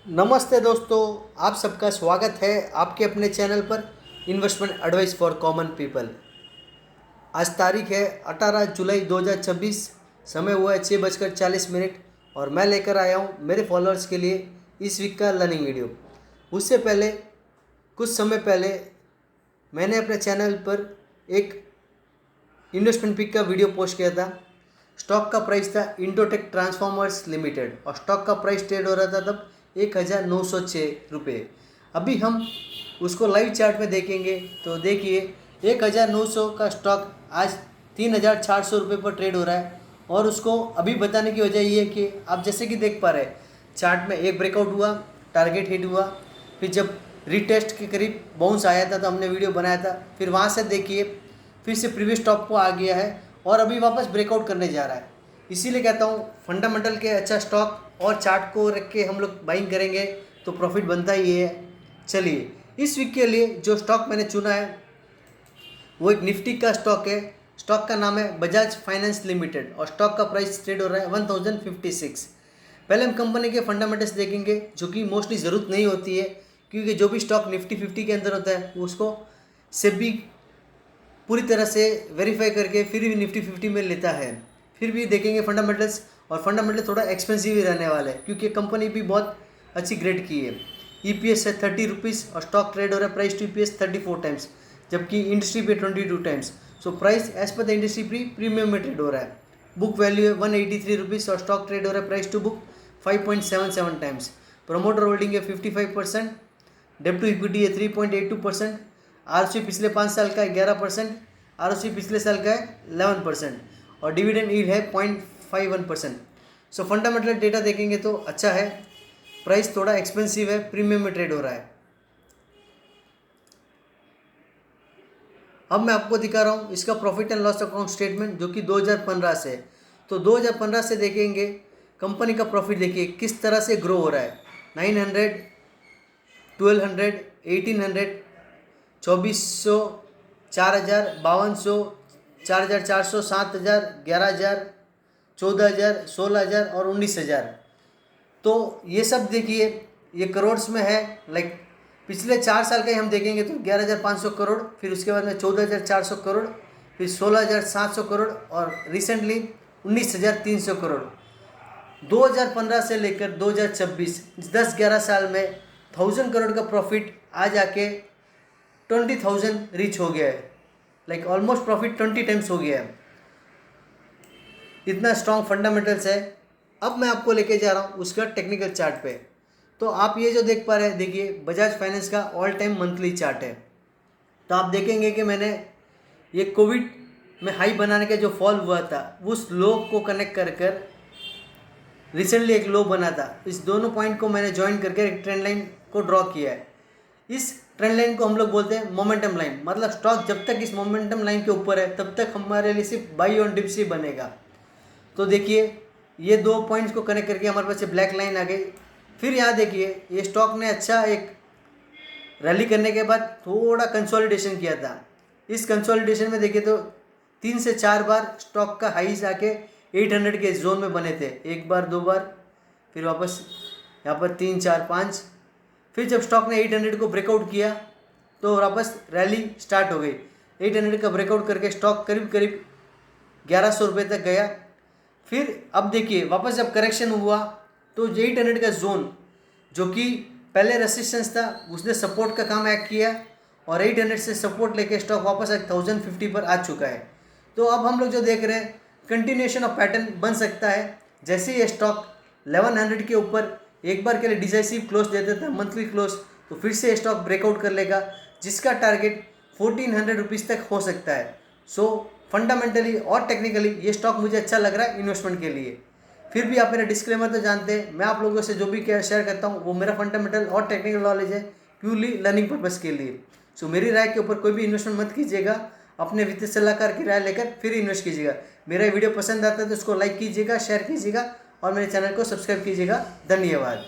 नमस्ते दोस्तों, आप सबका स्वागत है आपके अपने चैनल पर investment advice for common people. आज तारीख है 18 जुलाई 2026। समय हुआ है 6:40 और मैं लेकर आया हूँ मेरे फॉलोअर्स के लिए इस वीक का लर्निंग वीडियो। उससे पहले कुछ समय पहले मैंने अपने चैनल पर एक इन्वेस्टमेंट पिक का वीडियो पोस्ट किया था। स्टॉक का प्राइस था इंडोटेक ट्रांसफॉर्मर्स लिमिटेड और स्टॉक का प्राइस ट्रेड हो रहा था तब 1906 रुपये। अभी हम उसको लाइव चार्ट में देखेंगे तो देखिए 1900 का स्टॉक आज 3400 रुपये पर ट्रेड हो रहा है। और उसको अभी बताने की वजह ये है कि आप जैसे कि देख पा रहे हैं चार्ट में एक ब्रेकआउट हुआ, टारगेट हिट हुआ, फिर जब रीटेस्ट के करीब बाउंस आया था तो हमने वीडियो बनाया था। फिर वहाँ से देखिए फिर से प्रीवियस टॉप को आ गया है और अभी वापस ब्रेकआउट करने जा रहा है। इसीलिए कहता हूँ फंडामेंटल के अच्छा स्टॉक और चार्ट को रख के हम लोग बाइंग करेंगे तो प्रॉफिट बनता ही है। चलिए, इस वीक के लिए जो स्टॉक मैंने चुना है वो एक निफ्टी का स्टॉक है। स्टॉक का नाम है बजाज फाइनेंस लिमिटेड और स्टॉक का प्राइस ट्रेड हो रहा है 1056। पहले हम कंपनी के फंडामेंटल्स देखेंगे जो कि मोस्टली ज़रूरत नहीं होती है, क्योंकि जो भी स्टॉक निफ्टी 50 के अंदर होता है उसको सेबी पूरी तरह से वेरीफाई करके फिर भी निफ्टी 50 में लेता है। फिर भी देखेंगे फंडामेंटल्स, और फंडामेंटल थोड़ा एक्सपेंसिव ही रहने वाला है क्योंकि कंपनी भी बहुत अच्छी ग्रेड की है। ईपीएस है 30 रुपीज़ और स्टॉक ट्रेड हो रहा है प्राइस टू ईपीएस 34 टाइम्स, जबकि इंडस्ट्री पे 22 times. So price as per the industry premium में ट्रेड हो रहा है। बुक वैल्यू है 183 रुपीज़ और स्टॉक ट्रेड हो रहा है price to book 5.77 times. Promoter holding है 55%, डेब्ट टू इक्विटी है 3.82%, आरओसी पिछले 5 साल का है 11%, आरओसी पिछले साल का है 11% और डिविडेंड यील्ड है 0.51%। सो फंडामेंटल डेटा देखेंगे तो अच्छा है। प्राइस थोड़ा एक्सपेंसिव है, प्रीमियम में ट्रेड हो रहा है। अब मैं आपको दिखा रहा हूँ इसका profit and loss account statement जो कि 2015 से है। तो 2015 से देखेंगे कंपनी का प्रॉफिट देखिए किस तरह से ग्रो हो रहा है। 900, 1200, 1800, 2400, 4000, 5200, 4400, 7000, 11000, 14000, 16000 और 19000। तो ये सब देखिए ये करोड़्स में है। लाइक पिछले 4 साल का ही हम देखेंगे तो 11500 करोड़, फिर उसके बाद में 14400 करोड़, फिर 16700 करोड़ और रिसेंटली 19300 करोड़। 2015 से लेकर 2026 10-11 साल में 1000 करोड़ का प्रॉफिट आ जाके 20,000 रीच हो गया है। लाइक ऑलमोस्ट प्रॉफिट 20 टाइम्स हो गया है। इतना स्ट्रॉन्ग फंडामेंटल्स है। अब मैं आपको लेके जा रहा हूँ उसका टेक्निकल चार्ट पे। तो आप ये जो देख पा रहे हैं देखिए बजाज फाइनेंस का ऑल टाइम मंथली चार्ट है। तो आप देखेंगे कि मैंने ये कोविड में हाई बनाने का जो फॉल हुआ था उस लो को कनेक्ट कर कर रिसेंटली एक लो बना था। इस दोनों पॉइंट को मैंने ज्वाइन करके एक ट्रेंड लाइन को ड्रॉ किया है। इस ट्रेंड लाइन को हम लोग बोलते हैं मोमेंटम लाइन। मतलब स्टॉक जब तक इस मोमेंटम लाइन के ऊपर है तब तक हमारे लिए सिर्फ बाई ऑन डिप्स ही बनेगा। तो देखिए ये दो पॉइंट्स को कनेक्ट करके हमारे पास ब्लैक लाइन आ गई। फिर यहाँ देखिए ये स्टॉक ने अच्छा एक रैली करने के बाद थोड़ा कंसोलिडेशन किया था। इस कंसोलिडेशन में देखिए तो 3 से 4 बार स्टॉक का हाईज आके 800 के जोन में बने थे, एक बार 2 बार, फिर वापस यहाँ पर 3 4 5। फिर जब स्टॉक ने 800 को ब्रेकआउट किया तो वापस रैली स्टार्ट हो गई। 800 का ब्रेकआउट करके स्टॉक करीब करीब 1100 रुपये तक गया। फिर अब देखिए वापस जब करेक्शन हुआ तो 800 का जोन जो कि पहले रेसिस्टेंस था उसने सपोर्ट का काम एक्ट किया और 800 से सपोर्ट लेके स्टॉक वापस 1050 पर आ चुका है। तो अब हम लोग जो देख रहे हैं कंटिन्यूएशन ऑफ पैटर्न बन सकता है। जैसे ये स्टॉक 1100 के ऊपर एक बार के लिए डिसाइसिव क्लोज दे देता है मंथली क्लोज, तो फिर से स्टॉक ब्रेकआउट कर लेगा जिसका टारगेट 1400 रुपीज़ तक हो सकता है। सो फंडामेंटली और टेक्निकली ये स्टॉक मुझे अच्छा लग रहा है इन्वेस्टमेंट के लिए। फिर भी आप मेरा डिस्क्लेमर तो जानते हैं, मैं आप लोगों से जो भी शेयर करता हूँ वो मेरा फंडामेंटल और टेक्निकल नॉलेज है, प्यूरली लर्निंग पर्पज़ के लिए। सो मेरी राय के ऊपर कोई भी इन्वेस्टमेंट मत कीजिएगा, अपने वित्तीय सलाहकार की राय लेकर फिर इन्वेस्ट कीजिएगा। मेरा वीडियो पसंद आता है तो उसको लाइक कीजिएगा, शेयर कीजिएगा और मेरे चैनल को सब्सक्राइब कीजिएगा। धन्यवाद।